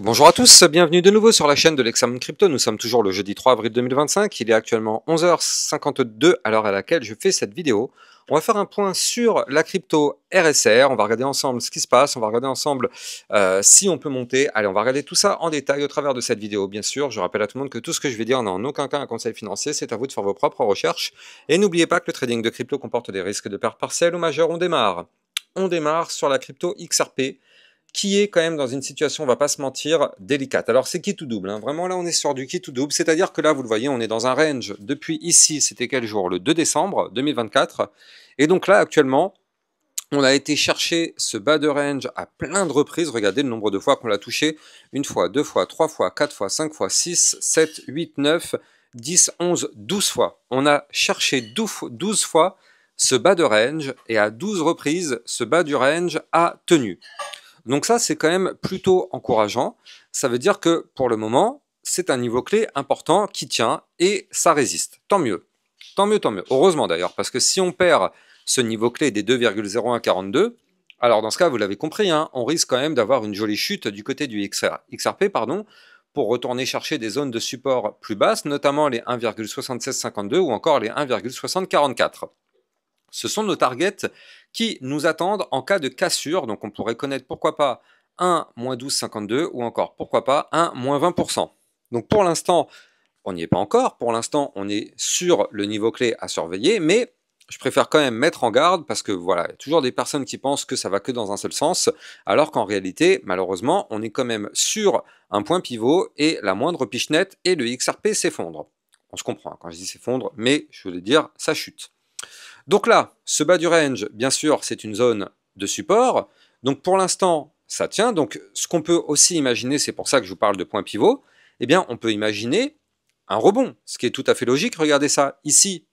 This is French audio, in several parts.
Bonjour à tous, bienvenue de nouveau sur la chaîne de l'Examen Crypto. Nous sommes toujours le jeudi 3 avril 2025. Il est actuellement 11h52 à l'heure à laquelle je fais cette vidéo. On va faire un point sur la crypto RSR. On va regarder ensemble ce qui se passe. On va regarder ensemble si on peut monter. Allez, on va regarder tout ça en détail au travers de cette vidéo. Bien sûr, je rappelle à tout le monde que tout ce que je vais dire n'a en aucun cas un conseil financier. C'est à vous de faire vos propres recherches. Et n'oubliez pas que le trading de crypto comporte des risques de perte partielle ou majeure. On démarre sur la crypto XRP, qui est quand même dans une situation, on va pas se mentir, délicate. Alors c'est qui tout double, hein. Vraiment là on est sur du qui tout double, c'est-à-dire que là vous le voyez, on est dans un range depuis ici, c'était quel jour? Le 2 décembre 2024, et donc là actuellement, on a été chercher ce bas de range à plein de reprises, regardez le nombre de fois qu'on l'a touché, une fois, deux fois, trois fois, quatre fois, cinq fois, 6, 7, 8, 9, 10, 11, 12 fois. On a cherché 12 fois ce bas de range, et à 12 reprises, ce bas du range a tenu. Donc ça, c'est quand même plutôt encourageant. Ça veut dire que pour le moment, c'est un niveau clé important qui tient et ça résiste. Tant mieux. Tant mieux, tant mieux. Heureusement d'ailleurs, parce que si on perd ce niveau clé des 2,0142, alors dans ce cas, vous l'avez compris, hein, on risque quand même d'avoir une jolie chute du côté du XRP, pour retourner chercher des zones de support plus basses, notamment les 1,7652 ou encore les 1,6044. Ce sont nos targets qui nous attendent en cas de cassure. Donc on pourrait connaître pourquoi pas un moins 12,52 ou encore pourquoi pas un moins 20%. Donc pour l'instant, on n'y est pas encore. Pour l'instant, on est sur le niveau clé à surveiller, mais je préfère quand même mettre en garde parce que voilà, il y a toujours des personnes qui pensent que ça va que dans un seul sens, alors qu'en réalité, malheureusement, on est quand même sur un point pivot et la moindre pichenette et le XRP s'effondre. On se comprend quand je dis s'effondre, mais je voulais dire ça chute. Donc là, ce bas du range, bien sûr, c'est une zone de support. Donc pour l'instant, ça tient. Donc ce qu'on peut aussi imaginer, c'est pour ça que je vous parle de point pivot, eh bien on peut imaginer un rebond, ce qui est tout à fait logique. Regardez ça, ici,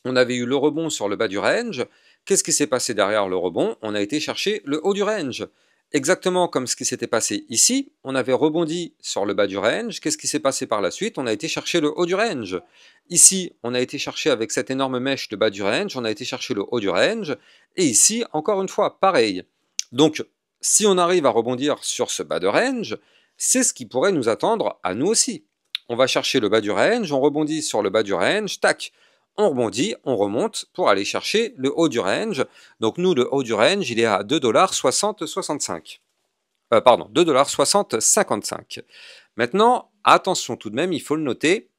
on avait eu le rebond sur le bas du range. Qu'est-ce qui s'est passé derrière le rebond? On a été chercher le haut du range. Exactement comme ce qui s'était passé ici, on avait rebondi sur le bas du range. Qu'est-ce qui s'est passé par la suite? On a été chercher le haut du range. Ici, on a été chercher avec cette énorme mèche le bas du range, on a été chercher le haut du range. Et ici, encore une fois, pareil. Donc, si on arrive à rebondir sur ce bas de range, c'est ce qui pourrait nous attendre à nous aussi. On va chercher le bas du range, on rebondit sur le bas du range, tac, on rebondit, on remonte pour aller chercher le haut du range. Donc nous, le haut du range, il est à 2,6065 $. Pardon, 2,6055 $. Maintenant, attention tout de même, il faut le noter,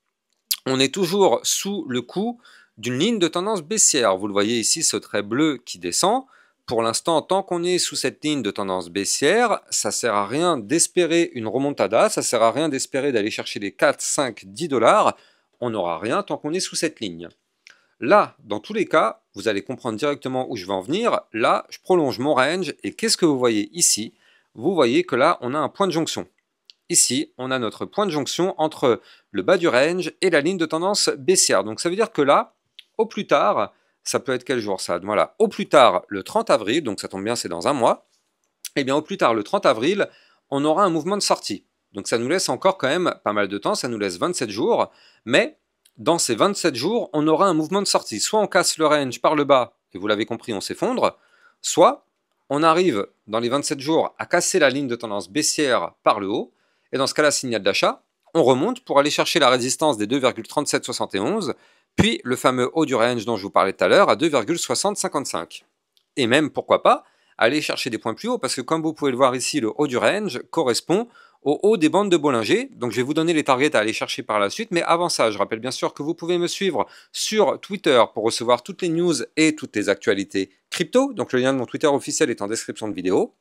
on est toujours sous le coup d'une ligne de tendance baissière. Vous le voyez ici, ce trait bleu qui descend. Pour l'instant, tant qu'on est sous cette ligne de tendance baissière, ça ne sert à rien d'espérer une remontada, ça ne sert à rien d'espérer d'aller chercher les 4, 5, 10 $. On n'aura rien tant qu'on est sous cette ligne. Là, dans tous les cas, vous allez comprendre directement où je vais en venir. Là, je prolonge mon range et qu'est-ce que vous voyez ici? Vous voyez que là, on a un point de jonction. Ici, on a notre point de jonction entre le bas du range et la ligne de tendance baissière. Donc ça veut dire que là, au plus tard, ça peut être quel jour ça? Voilà, au plus tard le 30 avril, donc ça tombe bien, c'est dans un mois. Et bien au plus tard le 30 avril, on aura un mouvement de sortie. Donc ça nous laisse encore quand même pas mal de temps, ça nous laisse 27 jours, mais dans ces 27 jours, on aura un mouvement de sortie. Soit on casse le range par le bas, et vous l'avez compris, on s'effondre, soit on arrive dans les 27 jours à casser la ligne de tendance baissière par le haut, et dans ce cas-là, signal d'achat, on remonte pour aller chercher la résistance des 2,3771, puis le fameux haut du range dont je vous parlais tout à l'heure à 2,6055. Et même, pourquoi pas, aller chercher des points plus hauts, parce que comme vous pouvez le voir ici, le haut du range correspond au haut des bandes de Bollinger. Donc je vais vous donner les targets à aller chercher par la suite, mais avant ça, je rappelle bien sûr que vous pouvez me suivre sur Twitter pour recevoir toutes les news et toutes les actualités crypto. Donc le lien de mon Twitter officiel est en description de vidéo.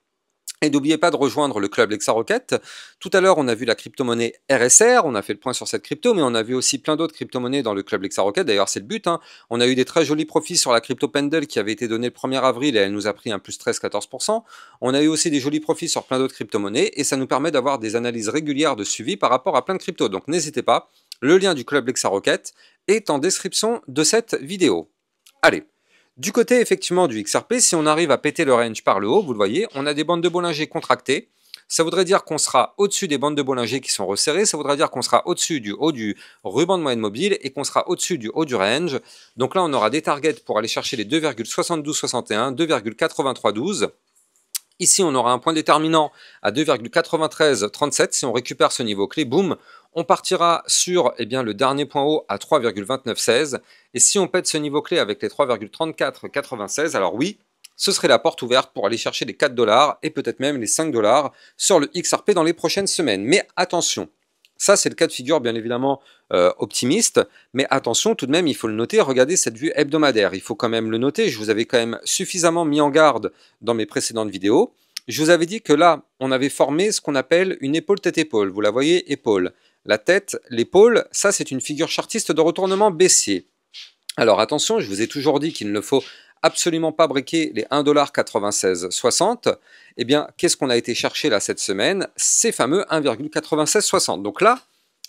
Et n'oubliez pas de rejoindre le club Lexarocket. Tout à l'heure, on a vu la crypto-monnaie RSR, on a fait le point sur cette crypto, mais on a vu aussi plein d'autres crypto-monnaies dans le club Lexarocket. D'ailleurs, c'est le but, hein. On a eu des très jolis profits sur la crypto Pendle qui avait été donnée le 1er avril et elle nous a pris un plus 13-14%. On a eu aussi des jolis profits sur plein d'autres crypto-monnaies et ça nous permet d'avoir des analyses régulières de suivi par rapport à plein de cryptos. Donc n'hésitez pas, le lien du club Lexarocket est en description de cette vidéo. Allez. Du côté effectivement du XRP, si on arrive à péter le range par le haut, vous le voyez, on a des bandes de Bollinger contractées. Ça voudrait dire qu'on sera au-dessus des bandes de Bollinger qui sont resserrées. Ça voudrait dire qu'on sera au-dessus du haut du ruban de moyenne mobile et qu'on sera au-dessus du haut du range. Donc là, on aura des targets pour aller chercher les 2,7261, 2,8312. Ici, on aura un point déterminant à 2,9337. Si on récupère ce niveau clé, boum, on partira sur le dernier point haut à 3,2916. Et si on pète ce niveau clé avec les 3,3496, alors oui, ce serait la porte ouverte pour aller chercher les 4 dollars et peut-être même les 5 dollars sur le XRP dans les prochaines semaines. Mais attention, ça c'est le cas de figure bien évidemment optimiste, mais attention tout de même, il faut le noter, regardez cette vue hebdomadaire, il faut quand même le noter, je vous avais quand même suffisamment mis en garde dans mes précédentes vidéos. Je vous avais dit que là, on avait formé ce qu'on appelle une épaule tête-épaule, vous la voyez, épaule. La tête, l'épaule, ça c'est une figure chartiste de retournement baissier. Alors attention, je vous ai toujours dit qu'il ne faut absolument pas briquer les 1,9660 $. Eh bien, qu'est-ce qu'on a été chercher là cette semaine? Ces fameux 1,9660. Donc là,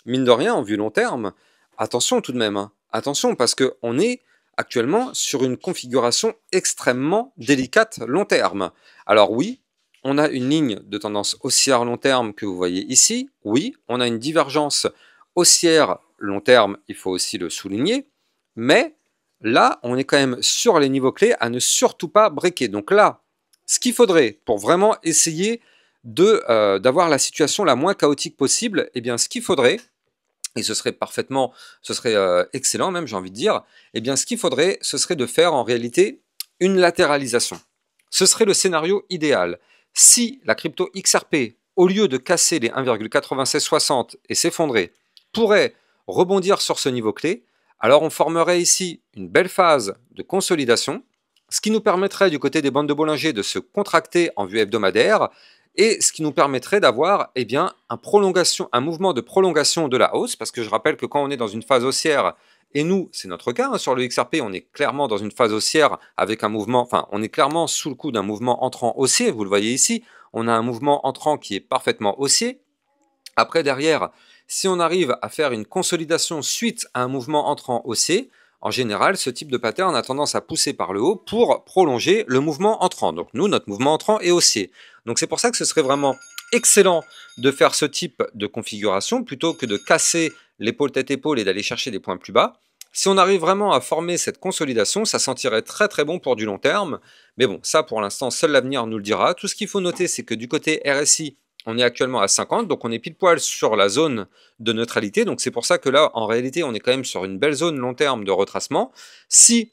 mine de rien, en vue long terme, attention tout de même. Hein. Attention, parce qu'on est actuellement sur une configuration extrêmement délicate long terme. Alors oui, on a une ligne de tendance haussière long terme que vous voyez ici. Oui, on a une divergence haussière long terme, il faut aussi le souligner. Mais là, on est quand même sur les niveaux clés à ne surtout pas breaker. Donc là, ce qu'il faudrait pour vraiment essayer d'avoir la situation la moins chaotique possible, eh bien, ce qu'il faudrait, et ce serait excellent même, j'ai envie de dire, eh bien, ce qu'il faudrait, ce serait de faire en réalité une latéralisation. Ce serait le scénario idéal. Si la crypto XRP, au lieu de casser les 1,9660 et s'effondrer, pourrait rebondir sur ce niveau clé, alors on formerait ici une belle phase de consolidation, ce qui nous permettrait du côté des bandes de Bollinger de se contracter en vue hebdomadaire, et ce qui nous permettrait d'avoir un mouvement de prolongation de la hausse, parce que je rappelle que quand on est dans une phase haussière, et nous, c'est notre cas, hein, sur le XRP, on est clairement dans une phase haussière avec un mouvement, enfin, on est clairement sous le coup d'un mouvement entrant haussier, vous le voyez ici, on a un mouvement entrant qui est parfaitement haussier. Après, derrière, si on arrive à faire une consolidation suite à un mouvement entrant haussier, en général, ce type de pattern a tendance à pousser par le haut pour prolonger le mouvement entrant. Donc nous, notre mouvement entrant est haussier. Donc c'est pour ça que ce serait vraiment excellent de faire ce type de configuration plutôt que de casser l'épaule tête-épaule et d'aller chercher des points plus bas. Si on arrive vraiment à former cette consolidation, ça sentirait très très bon pour du long terme. Mais bon, ça pour l'instant, seul l'avenir nous le dira. Tout ce qu'il faut noter, c'est que du côté RSI, on est actuellement à 50, donc on est pile poil sur la zone de neutralité. Donc c'est pour ça que là, en réalité, on est quand même sur une belle zone long terme de retracement. Si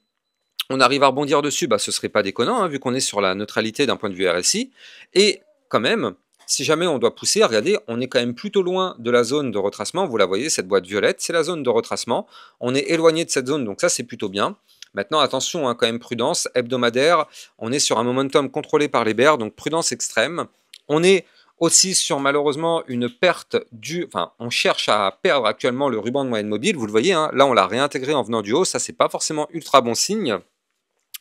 on arrive à rebondir dessus, ce serait pas déconnant, hein, vu qu'on est sur la neutralité d'un point de vue RSI. Et quand même, si jamais on doit pousser, regardez, on est quand même plutôt loin de la zone de retracement. Vous la voyez, cette boîte violette, c'est la zone de retracement. On est éloigné de cette zone, donc ça, c'est plutôt bien. Maintenant, attention, hein, quand même prudence, hebdomadaire, on est sur un momentum contrôlé par les bears, donc prudence extrême. On est aussi sur malheureusement une perte on cherche à perdre actuellement le ruban de moyenne mobile, vous le voyez, hein, là on l'a réintégré en venant du haut, ça c'est pas forcément ultra bon signe.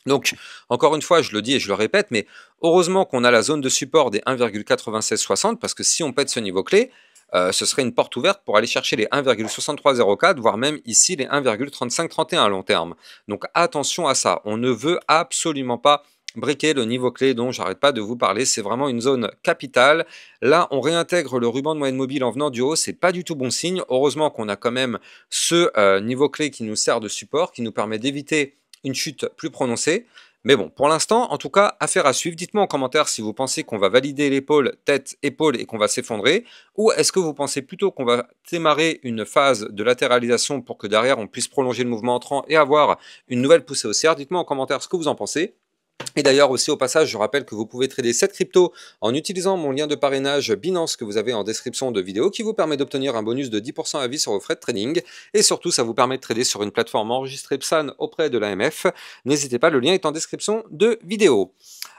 Donc, encore une fois, je le dis et je le répète, mais heureusement qu'on a la zone de support des 1,9660, parce que si on pète ce niveau clé, ce serait une porte ouverte pour aller chercher les 1,6304, voire même ici les 1,3531 à long terme. Donc attention à ça, on ne veut absolument pas briquer le niveau clé dont j'arrête pas de vous parler, c'est vraiment une zone capitale. Là, on réintègre le ruban de moyenne mobile en venant du haut, c'est pas du tout bon signe. Heureusement qu'on a quand même ce niveau clé qui nous sert de support, qui nous permet d'éviter une chute plus prononcée. Mais bon, pour l'instant, en tout cas, affaire à suivre. Dites-moi en commentaire si vous pensez qu'on va valider l'épaule, tête, épaule et qu'on va s'effondrer, ou est-ce que vous pensez plutôt qu'on va démarrer une phase de latéralisation pour que derrière on puisse prolonger le mouvement entrant et avoir une nouvelle poussée haussière. Dites-moi en commentaire ce que vous en pensez. Et d'ailleurs aussi au passage, je rappelle que vous pouvez trader cette crypto en utilisant mon lien de parrainage Binance que vous avez en description de vidéo qui vous permet d'obtenir un bonus de 10% à vie sur vos frais de trading. Et surtout, ça vous permet de trader sur une plateforme enregistrée PSAN auprès de l'AMF. N'hésitez pas, le lien est en description de vidéo.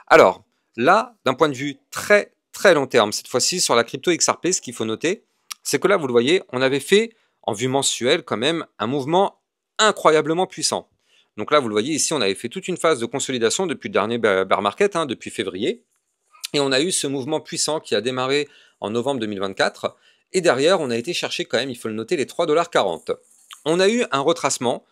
Alors, là, d'un point de vue très très long terme, cette fois-ci sur la crypto XRP, ce qu'il faut noter, c'est que là, vous le voyez, on avait fait en vue mensuelle quand même un mouvement incroyablement puissant. Donc là, vous le voyez ici, on avait fait toute une phase de consolidation depuis le dernier bear market, hein, depuis février. Et on a eu ce mouvement puissant qui a démarré en novembre 2024. Et derrière, on a été chercher quand même, il faut le noter, les 3,40 $. On a eu un retracement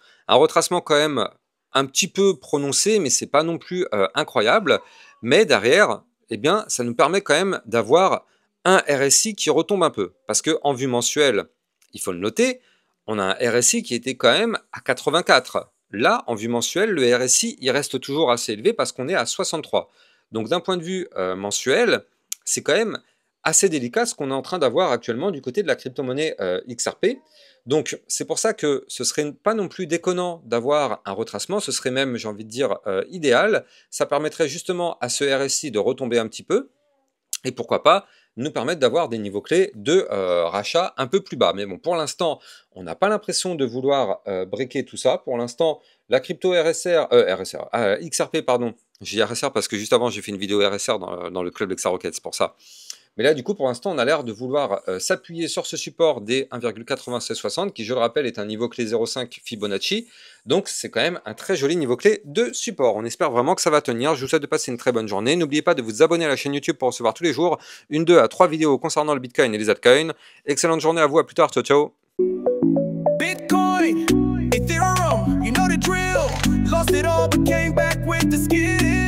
quand même un petit peu prononcé, mais c'est pas non plus incroyable. Mais derrière, eh bien, ça nous permet quand même d'avoir un RSI qui retombe un peu. Parce qu'en vue mensuelle, il faut le noter, on a un RSI qui était quand même à 84. Là, en vue mensuelle, le RSI, il reste toujours assez élevé parce qu'on est à 63. Donc d'un point de vue mensuel, c'est quand même assez délicat ce qu'on est en train d'avoir actuellement du côté de la crypto-monnaie XRP. Donc c'est pour ça que ce serait pas non plus déconnant d'avoir un retracement, ce serait même, j'ai envie de dire, idéal. Ça permettrait justement à ce RSI de retomber un petit peu, et pourquoi pas nous permettre d'avoir des niveaux clés de rachat un peu plus bas. Mais bon, pour l'instant, on n'a pas l'impression de vouloir breaker tout ça. Pour l'instant, la crypto XRP, pardon, j'ai dit RSR parce que juste avant, j'ai fait une vidéo RSR dans le club Rocket, c'est pour ça. Mais là, du coup, pour l'instant, on a l'air de vouloir s'appuyer sur ce support des 1,9660, qui, je le rappelle, est un niveau clé 0,5 Fibonacci. Donc, c'est quand même un très joli niveau clé de support. On espère vraiment que ça va tenir. Je vous souhaite de passer une très bonne journée. N'oubliez pas de vous abonner à la chaîne YouTube pour recevoir tous les jours 1, 2 à 3 vidéos concernant le Bitcoin et les altcoins. Excellente journée à vous, à plus tard, ciao ciao. Bitcoin, Ethereum, you know the drill. Lost it all but came back with the skill.